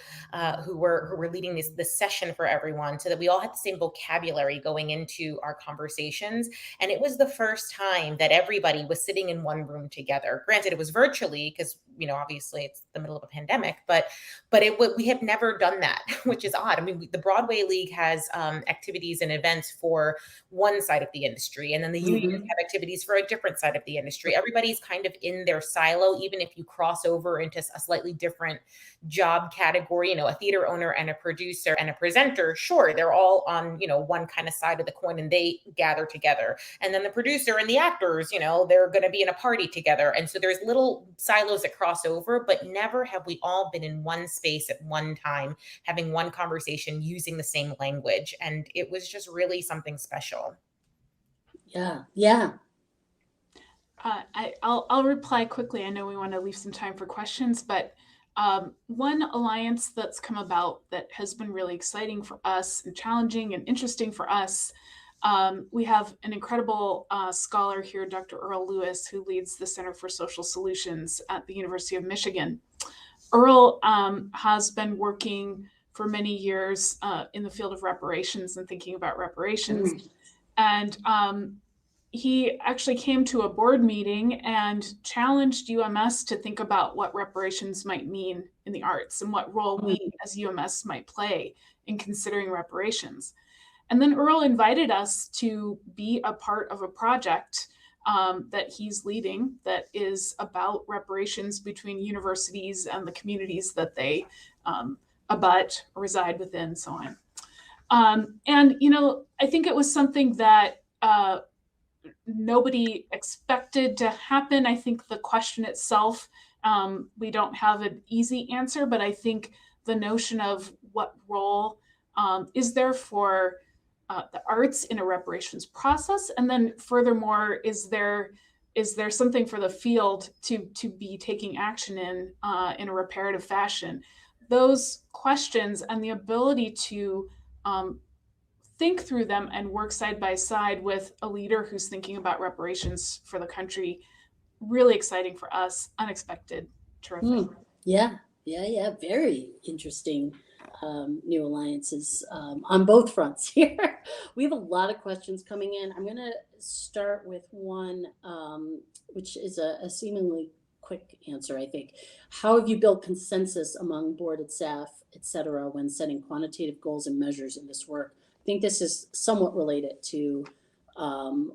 who were leading this session for everyone, so that we all had the same vocabulary going into our conversations. And it was the first time that everybody was sitting in one room together. Granted, it was virtually because, you know, obviously it's the middle of a pandemic, but we have never done that, which is odd. I mean, the Broadway League has activities and events for one side of the industry, and then the unions have activities for a different side of the industry. Everybody's kind of in their silo, even if you cross over into a slightly different job category, you know, a theater owner and a producer and a presenter, sure, they're all on, you know, one kind of side of the coin, and they gather together. And then the producer and the actors, you know, they're going to be in a party together. And so there's little silos that cross over, but never have we all been in one space at one time, having one conversation, using the same language. And it was just really something special. Yeah. Yeah. I'll reply quickly. I know we want to leave some time for questions, but one alliance that's come about that has been really exciting for us and challenging and interesting for us. We have an incredible scholar here, Dr. Earl Lewis, who leads the Center for Social Solutions at the University of Michigan. Earl has been working for many years in the field of reparations and thinking about reparations. And he actually came to a board meeting and challenged UMS to think about what reparations might mean in the arts and what role we as UMS might play in considering reparations. And then Earl invited us to be a part of a project that he's leading that is about reparations between universities and the communities that they abut, reside within, so on. And, you know, I think it was something that nobody expected to happen. I think the question itself, we don't have an easy answer, but I think the notion of what role is there for the arts in a reparations process, and then furthermore, is there something for the field to be taking action in a reparative fashion? Those questions and the ability to think through them and work side by side with a leader who's thinking about reparations for the country, really exciting for us, unexpected, terrific. Yeah. Very interesting new alliances on both fronts here. We have a lot of questions coming in. I'm going to start with one, which is a seemingly quick answer, I think. How have you built consensus among board and staff, et cetera, when setting quantitative goals and measures in this work? I think this is somewhat related to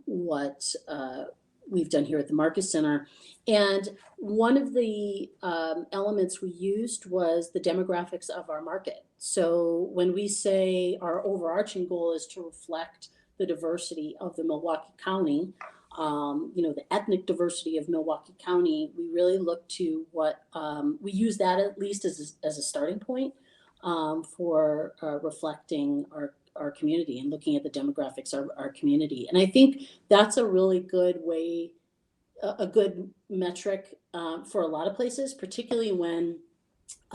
what we've done here at the Marcus Center. And one of the elements we used was the demographics of our market. So when we say our overarching goal is to reflect the diversity of the Milwaukee County, you know, the ethnic diversity of Milwaukee County, we really look to what we use that at least as a starting point for reflecting our community and looking at the demographics of our community. And I think that's a really good way, a good metric for a lot of places, particularly when,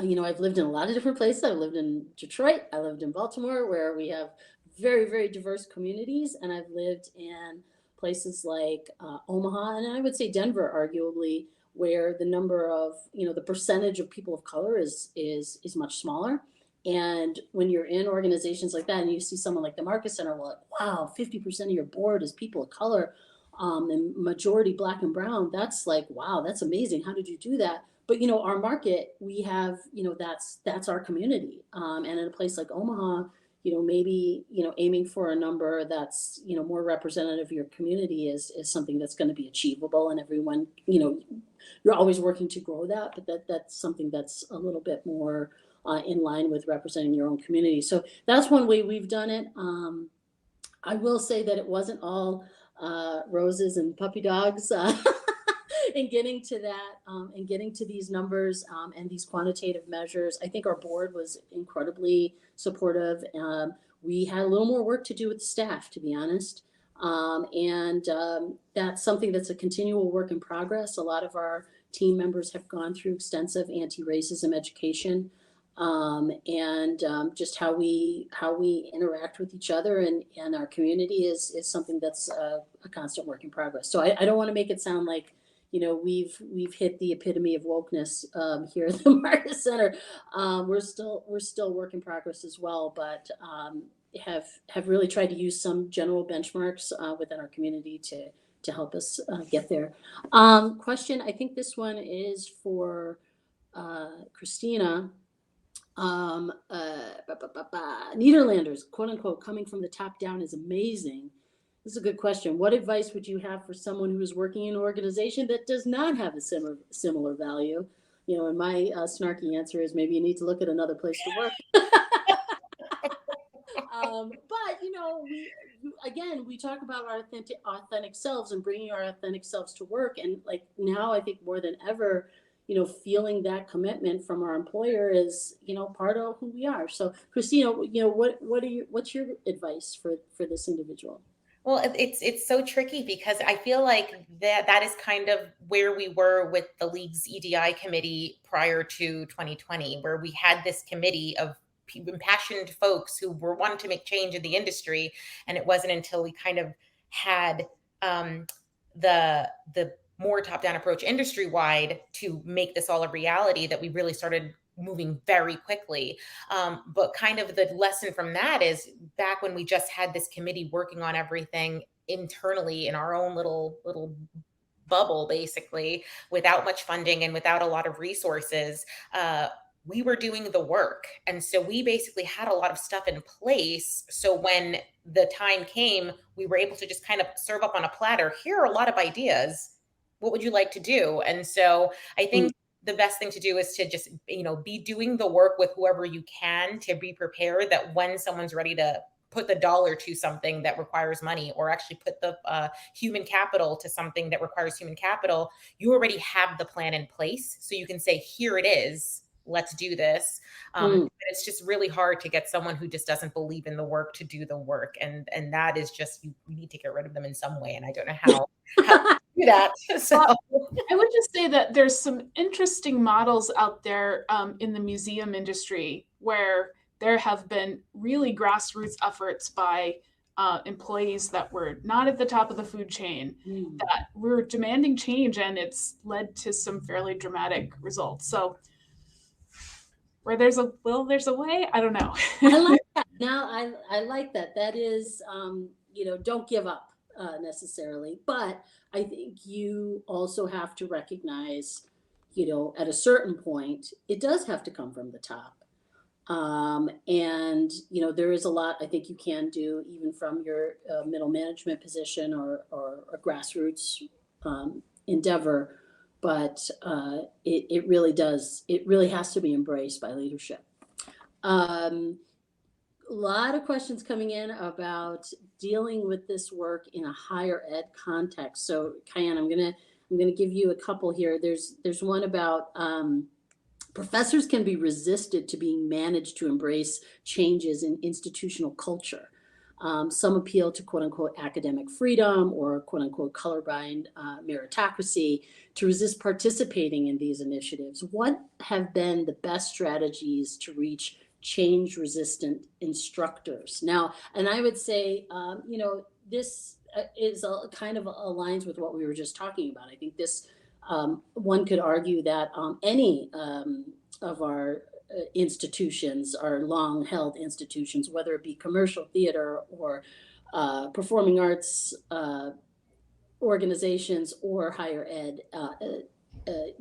you know, I've lived in a lot of different places. I've lived in Detroit, I lived in Baltimore, where we have very, very diverse communities. And I've lived in places like Omaha, and I would say Denver, arguably, where the number of, you know, the percentage of people of color is much smaller. And when you're in organizations like that and you see someone like the Marcus Center, well, like, wow, 50% of your board is people of color and majority Black and brown. That's like, wow, that's amazing. How did you do that? But, you know, our market, we have, you know, that's our community. And in a place like Omaha, you know, maybe, you know, aiming for a number that's, you know, more representative of your community is something that's going to be achievable. And everyone, you know, you're always working to grow that, but that's something that's a little bit more in line with representing your own community. So that's one way we've done it. I will say that it wasn't all roses and puppy dogs in getting to that and getting to these numbers and these quantitative measures. I think our board was incredibly supportive. We had a little more work to do with staff, to be honest. That's something that's a continual work in progress. A lot of our team members have gone through extensive anti-racism education, just how we interact with each other and our community is something that's a constant work in progress. So I don't want to make it sound like, we've hit the epitome of wokeness here at the Marcus Center. We're still work in progress as well, but have really tried to use some general benchmarks within our community to help us get there. Question, I think this one is for Christina. Nederlanders, quote unquote, coming from the top down is amazing. This is a good question. What advice would you have for someone who is working in an organization that does not have a similar value? And my snarky answer is maybe you need to look at another place to work. We talk about our authentic selves and bringing our authentic selves to work. And like now, I think more than ever, feeling that commitment from our employer is, part of who we are. So Christina, what's your advice for this individual? Well, it's so tricky because I feel like that is kind of where we were with the league's EDI committee prior to 2020, where we had this committee of impassioned folks who were wanting to make change in the industry. And it wasn't until we kind of had the more top-down approach industry-wide to make this all a reality that we really started moving very quickly. But kind of the lesson from that is back when we just had this committee working on everything internally in our own little bubble, basically, without much funding and without a lot of resources, we were doing the work. And so we basically had a lot of stuff in place. So when the time came, we were able to just kind of serve up on a platter. Here are a lot of ideas. What would you like to do? And so I think the best thing to do is to just, be doing the work with whoever you can to be prepared that when someone's ready to put the dollar to something that requires money, or actually put the human capital to something that requires human capital, you already have the plan in place. So you can say, here it is. Let's do this. But it's just really hard to get someone who just doesn't believe in the work to do the work. And that is just, you need to get rid of them in some way. And I don't know how to do that. So I would just say that there's some interesting models out there in the museum industry where there have been really grassroots efforts by employees that were not at the top of the food chain that were demanding change, and it's led to some fairly dramatic results. So where there's a will, there's a way. I don't know. I like that. Now I like that. That is, don't give up necessarily, but I think you also have to recognize, at a certain point, it does have to come from the top. There is a lot I think you can do even from your middle management position or a grassroots endeavor. But it really has to be embraced by leadership. A lot of questions coming in about dealing with this work in a higher ed context. So Cayenne, I'm gonna give you a couple here. There's one about professors can be resisted to being managed to embrace changes in institutional culture. Some appeal to quote unquote academic freedom or quote unquote colorblind meritocracy to resist participating in these initiatives. What have been the best strategies to reach change resistant instructors? Now, and I would say, this is kind of aligns with what we were just talking about. I think this, one could argue that any of our institutions are long held institutions, whether it be commercial theater or performing arts organizations or higher ed,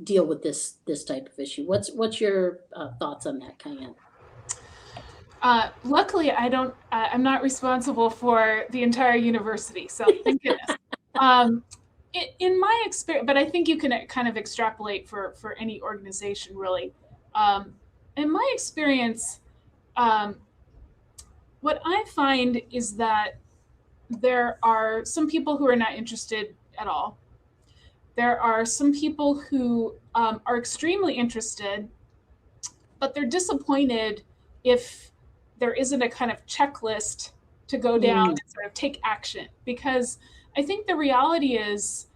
deal with this type of issue. What's your thoughts on that, Cayenne? Luckily, I'm not responsible for the entire university, so thank goodness. In my experience, but I think you can kind of extrapolate for any organization, really. In my experience, what I find is that there are some people who are not interested at all. There are some people who are extremely interested, but they're disappointed if there isn't a kind of checklist to go down and sort of take action, because I think the reality is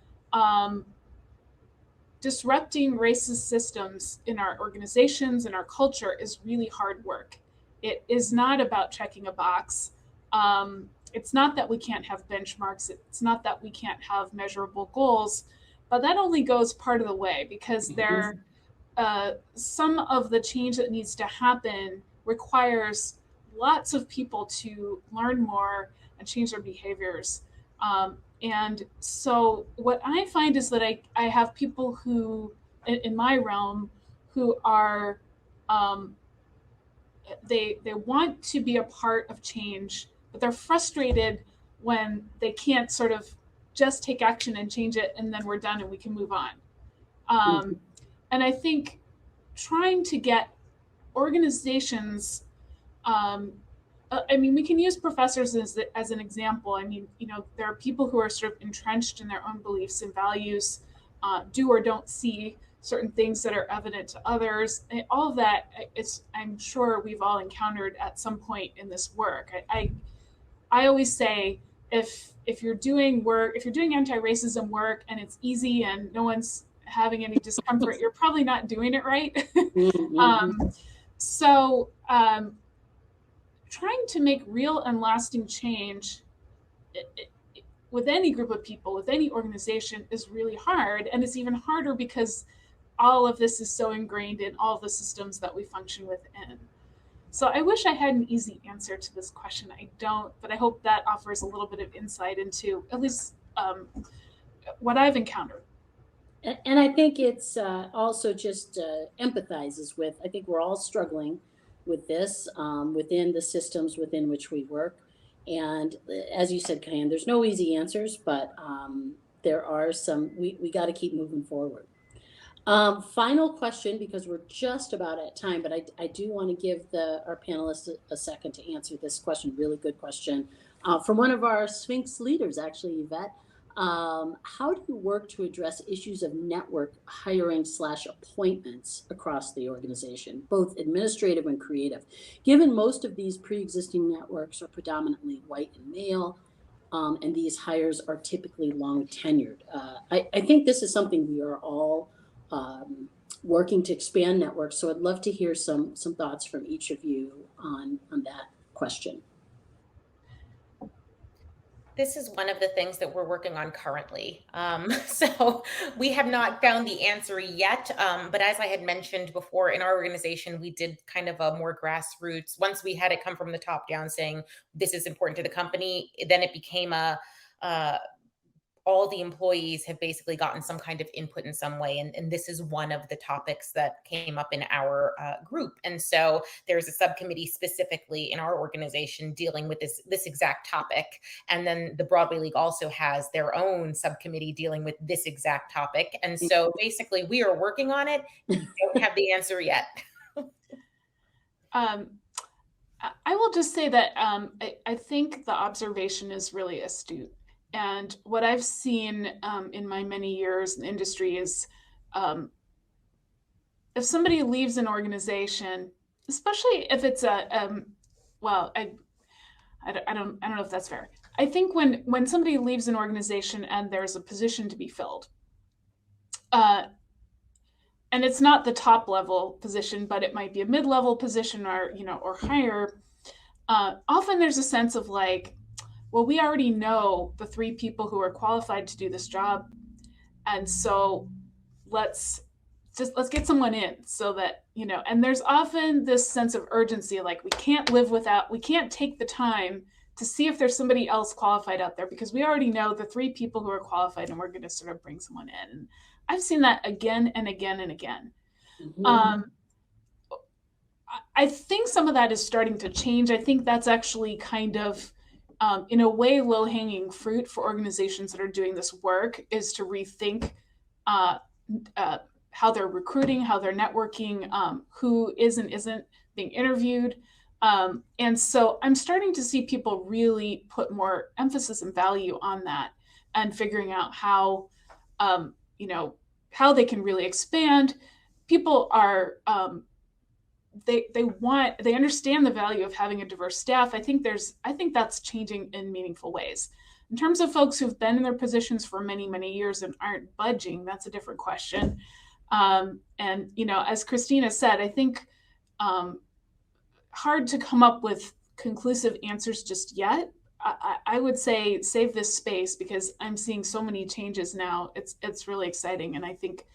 disrupting racist systems in our organizations and our culture is really hard work. It is not about checking a box. It's not that we can't have benchmarks. It's not that we can't have measurable goals, but that only goes part of the way, because some of the change that needs to happen requires lots of people to learn more and change their behaviors. And so what I find is that I have people who, in my realm, who are, they want to be a part of change, but they're frustrated when they can't sort of just take action and change it, and then we're done and we can move on. And I think trying to get organizations, I mean, we can use professors as an example. I mean, there are people who are sort of entrenched in their own beliefs and values, do or don't see certain things that are evident to others. And all of that, I'm sure we've all encountered at some point in this work. I always say, if you're doing work, if you're doing anti-racism work and it's easy and no one's having any discomfort, you're probably not doing it right. So trying to make real and lasting change with any group of people, with any organization, is really hard. And it's even harder because all of this is so ingrained in all the systems that we function within. So I wish I had an easy answer to this question. I don't, but I hope that offers a little bit of insight into at least what I've encountered. And I think it's also just empathizes with, I think we're all struggling with this within the systems within which we work. And as you said, Cayenne, there's no easy answers, but there are some, we got to keep moving forward. Final question, because we're just about at time, but I do want to give our panelists a second to answer this question. Really good question from one of our Sphinx leaders, actually, Yvette. How do you work to address issues of network hiring / appointments across the organization, both administrative and creative? Given most of these pre-existing networks are predominantly white and male, and these hires are typically long tenured. I think this is something we are all working to expand networks. So I'd love to hear some thoughts from each of you on that question. This is one of the things that we're working on currently. So we have not found the answer yet. But as I had mentioned before, in our organization, we did kind of a more grassroots. Once we had it come from the top down saying, this is important to the company, then it became all the employees have basically gotten some kind of input in some way. And this is one of the topics that came up in our group. And so there's a subcommittee specifically in our organization dealing with this exact topic. And then the Broadway League also has their own subcommittee dealing with this exact topic. And so basically we are working on it. We don't have the answer yet. I will just say that I think the observation is really astute. And what I've seen in my many years in the industry is if somebody leaves an organization, especially if it's well, I don't know if that's fair. I think when somebody leaves an organization and there's a position to be filled, and it's not the top level position, but it might be a mid-level position or higher, often there's a sense of like, well, we already know the 3 people who are qualified to do this job. And so let's get someone in so that, and there's often this sense of urgency, like we can't take the time to see if there's somebody else qualified out there because we already know the 3 people who are qualified and we're going to sort of bring someone in. And I've seen that again and again and again. Mm-hmm. I think some of that is starting to change. I think that's actually kind of, in a way, low-hanging fruit for organizations that are doing this work is to rethink how they're recruiting, how they're networking, who is and isn't being interviewed. And so I'm starting to see people really put more emphasis and value on that and figuring out how, how they can really expand. People are they understand the value of having a diverse staff. I think that's changing in meaningful ways. In terms of folks who've been in their positions for many years and aren't budging, that's a different question. And as Christina said, I think hard to come up with conclusive answers just yet. I would say save this space because I'm seeing so many changes now. It's really exciting, and I think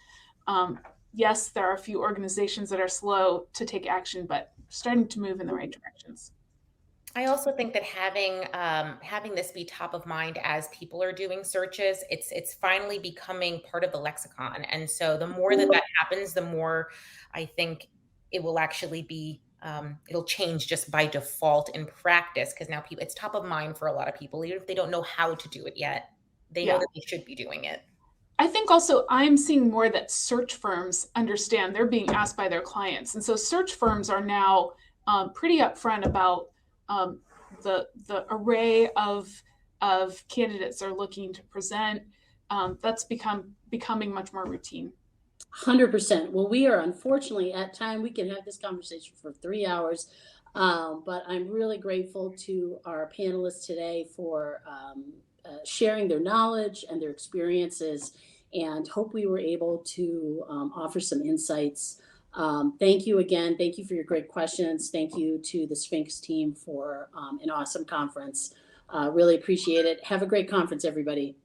yes, there are a few organizations that are slow to take action, but starting to move in the right directions. I also think that having this be top of mind as people are doing searches, it's finally becoming part of the lexicon. And so the more that happens, the more I think it will actually be it'll change just by default in practice, because now it's top of mind for a lot of people, even if they don't know how to do it yet. They know that they should be doing it. I think also I'm seeing more that search firms understand they're being asked by their clients. And so search firms are now pretty upfront about the array of candidates they're looking to present. That's becoming much more routine. 100%. Well, we are unfortunately at time. We can have this conversation for 3 hours, but I'm really grateful to our panelists today for sharing their knowledge and their experiences, and hope we were able to offer some insights. Thank you again. Thank you for your great questions. Thank you to the Sphinx team for an awesome conference. Really appreciate it. Have a great conference, everybody.